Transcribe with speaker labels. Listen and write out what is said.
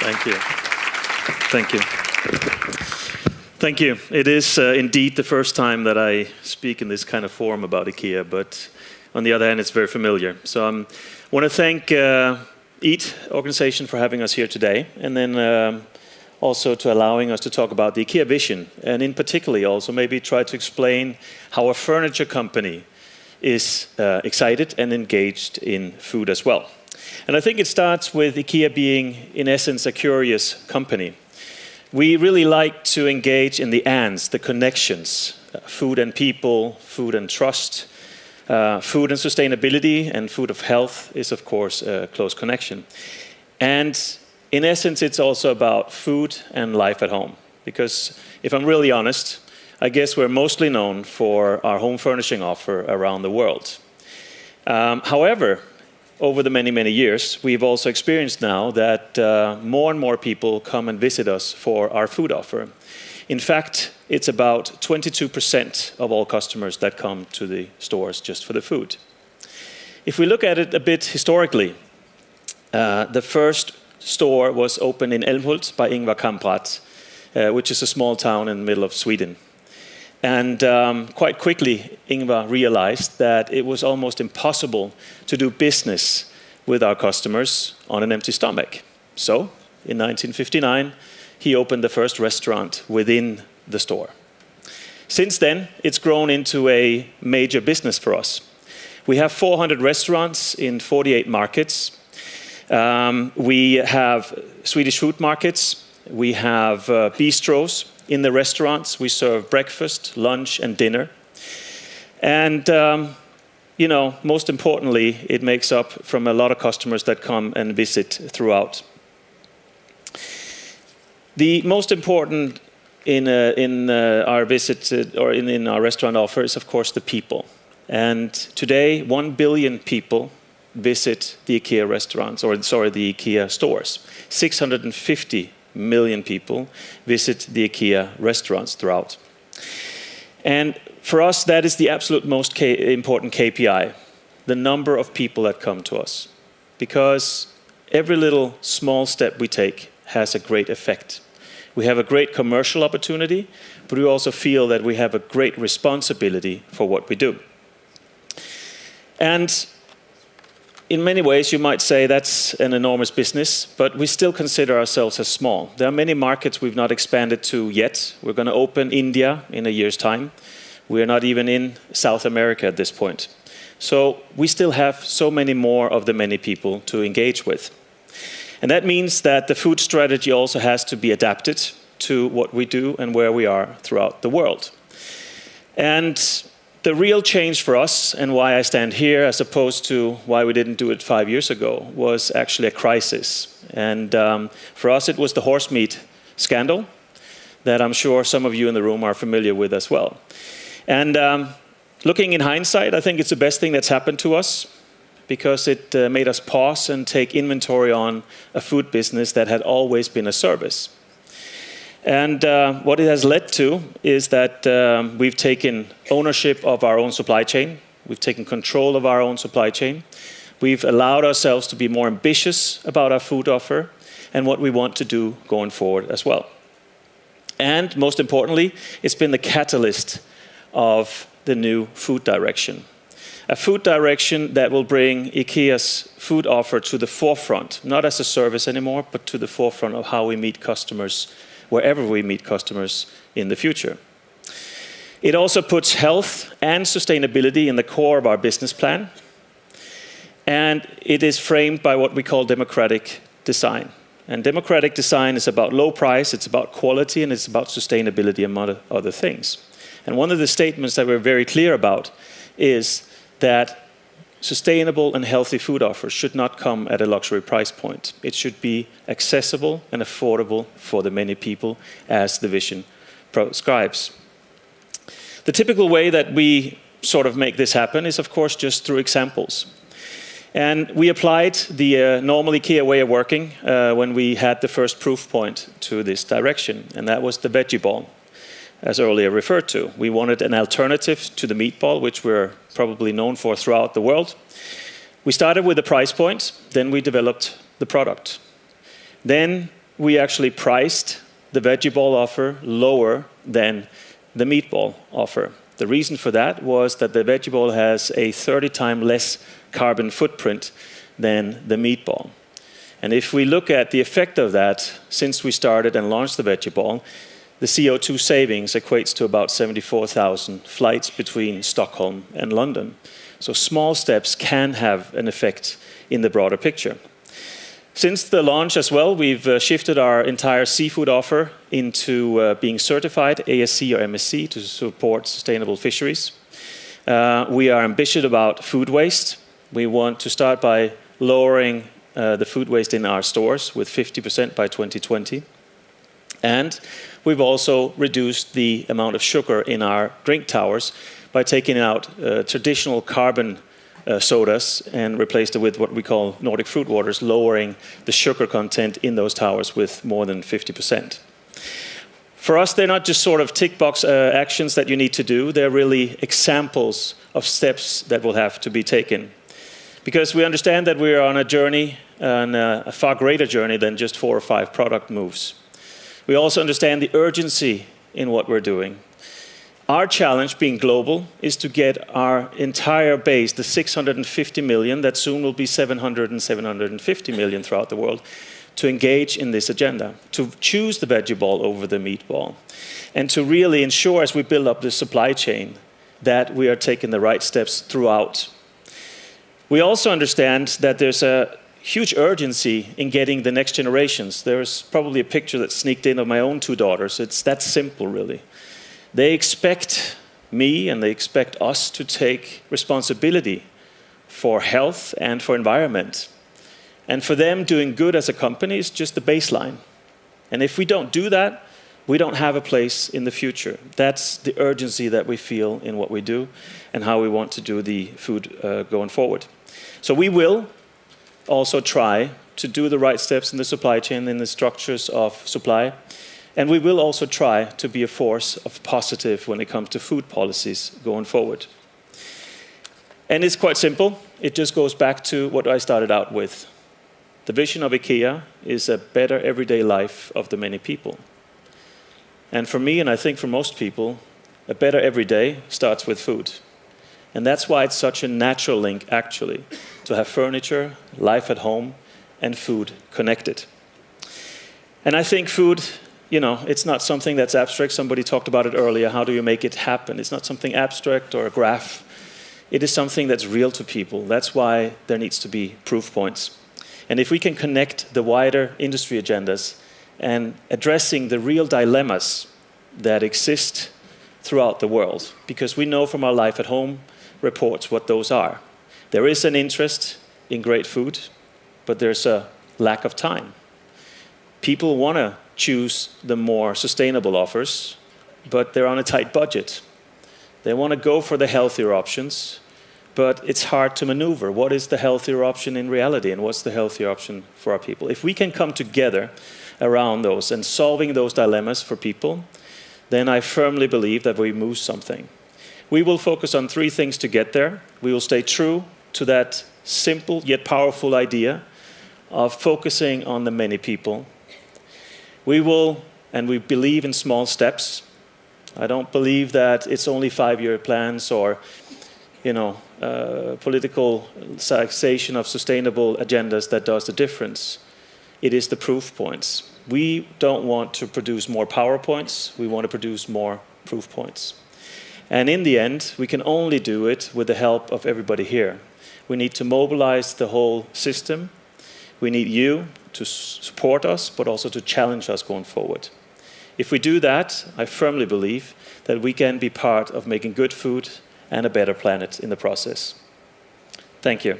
Speaker 1: Thank you. Thank you. Thank you. It is indeed the first time that I speak in this kind of forum about IKEA, but on the other hand, it's very familiar. So I want to thank EAT organization for having us here today, and then also to allowing us to talk about the IKEA vision, and in particular also maybe try to explain how a furniture company is excited and engaged in food as well. And I think it starts with IKEA being, in essence, a curious company. We really like to engage in the ands, the connections, food and people, food and trust, food and sustainability, and food of health is, of course, a close connection. And in essence, it's also about food and life at home. Because if I'm really honest, I guess we're mostly known for our home furnishing offer around the world. However, over the many, many years, we've also experienced now that more and more people come and visit us for our food offer. In fact, it's about 22% of all customers that come to the stores just for the food. If we look at it a bit historically, the first store was opened in Älmhult by Ingvar Kamprad, which is a small town in the middle of Sweden. And quite quickly, Ingvar realized that it was almost impossible to do business with our customers on an empty stomach. So, in 1959, he opened the first restaurant within the store. Since then, it's grown into a major business for us. We have 400 restaurants in 48 markets. We have Swedish food markets. We have bistros. In the restaurants, we serve breakfast, lunch, and dinner. And, most importantly, it makes up from a lot of customers that come and visit throughout. The most important in our visit or in our restaurant offer is, of course, the people. And today, 1 billion people visit the IKEA restaurants, the IKEA stores. 650 million people visit the IKEA restaurants throughout. And for us, that is the absolute most important KPI, the number of people that come to us. Because every little small step we take has a great effect. We have a great commercial opportunity, but we also feel that we have a great responsibility for what we do. And in many ways, you might say that's an enormous business, but we still consider ourselves as small. There are many markets we've not expanded to yet. We're going to open India in a year's time. We're not even in South America at this point. So we still have so many more of the many people to engage with. And that means that the food strategy also has to be adapted to what we do and where we are throughout the world. And the real change for us, and why I stand here as opposed to why we didn't do it 5 years ago, was actually a crisis. And for us, it was the horse meat scandal that I'm sure some of you in the room are familiar with as well. And looking in hindsight, I think it's the best thing that's happened to us, because it made us pause and take inventory on a food business that had always been a service. And what it has led to is that we've taken ownership of our own supply chain. We've taken control of our own supply chain. We've allowed ourselves to be more ambitious about our food offer and what we want to do going forward as well. And most importantly, it's been the catalyst of the new food direction. A food direction that will bring IKEA's food offer to the forefront, not as a service anymore, but to the forefront of how we meet customers wherever we meet customers in the future. It also puts health and sustainability in the core of our business plan. And it is framed by what we call democratic design. And democratic design is about low price, it's about quality, and it's about sustainability, among other things. And one of the statements that we're very clear about is that sustainable and healthy food offers should not come at a luxury price point. It should be accessible and affordable for the many people, as the vision prescribes. The typical way that we sort of make this happen is, of course, just through examples. And we applied the normal IKEA way of working when we had the first proof point to this direction, and that was the veggie ball, as earlier referred to. We wanted an alternative to the meatball, which we're probably known for throughout the world. We started with the price point, then we developed the product. Then we actually priced the veggie ball offer lower than the meatball offer. The reason for that was that the veggie ball has a 30 times less carbon footprint than the meatball. And if we look at the effect of that, since we started and launched the veggie ball, the CO2 savings equates to about 74,000 flights between Stockholm and London. So small steps can have an effect in the broader picture. Since the launch as well, we've shifted our entire seafood offer into being certified ASC or MSC to support sustainable fisheries. We are ambitious about food waste. We want to start by lowering the food waste in our stores with 50% by 2020. And we've also reduced the amount of sugar in our drink towers by taking out traditional carbon sodas and replaced it with what we call Nordic fruit waters, lowering the sugar content in those towers with more than 50%. For us, they're not just sort of tick box actions that you need to do, they're really examples of steps that will have to be taken. Because we understand that we are on a journey, and a far greater journey than just 4 or 5 product moves. We also understand the urgency in what we're doing. Our challenge, being global, is to get our entire base, the 650 million, that soon will be 700 and 750 million throughout the world, to engage in this agenda, to choose the veggie ball over the meatball, and to really ensure, as we build up the supply chain, that we are taking the right steps throughout. We also understand that there's a huge urgency in getting the next generations. There's probably a picture that sneaked in of my own 2 daughters. It's that simple, really. They expect me and they expect us to take responsibility for health and for environment. And for them, doing good as a company is just the baseline. And if we don't do that, we don't have a place in the future. That's the urgency that we feel in what we do and how we want to do the food going forward. So we will also try to do the right steps in the supply chain, in the structures of supply. And we will also try to be a force of positive when it comes to food policies going forward. And it's quite simple. It just goes back to what I started out with. The vision of IKEA is a better everyday life of the many people. And for me, and I think for most people, a better everyday starts with food. And that's why it's such a natural link, actually, to have furniture, life at home, and food connected. And I think food, it's not something that's abstract. Somebody talked about it earlier. How do you make it happen? It's not something abstract or a graph. It is something that's real to people. That's why there needs to be proof points. And if we can connect the wider industry agendas and addressing the real dilemmas that exist throughout the world, because we know from our life at home reports what those are. There is an interest in great food, but there's a lack of time. People want to choose the more sustainable offers, but they're on a tight budget. They want to go for the healthier options, but it's hard to maneuver. What is the healthier option in reality, and what's the healthier option for our people? If we can come together around those and solving those dilemmas for people, then I firmly believe that we move something. We will focus on 3 things to get there. We will stay true to that simple yet powerful idea of focusing on the many people. We will, and we believe in small steps. I don't believe that it's only 5-year plans or, political taxation of sustainable agendas that does the difference. It is the proof points. We don't want to produce more PowerPoints. We want to produce more proof points. And in the end, we can only do it with the help of everybody here. We need to mobilize the whole system. We need you to support us, but also to challenge us going forward. If we do that, I firmly believe that we can be part of making good food and a better planet in the process. Thank you.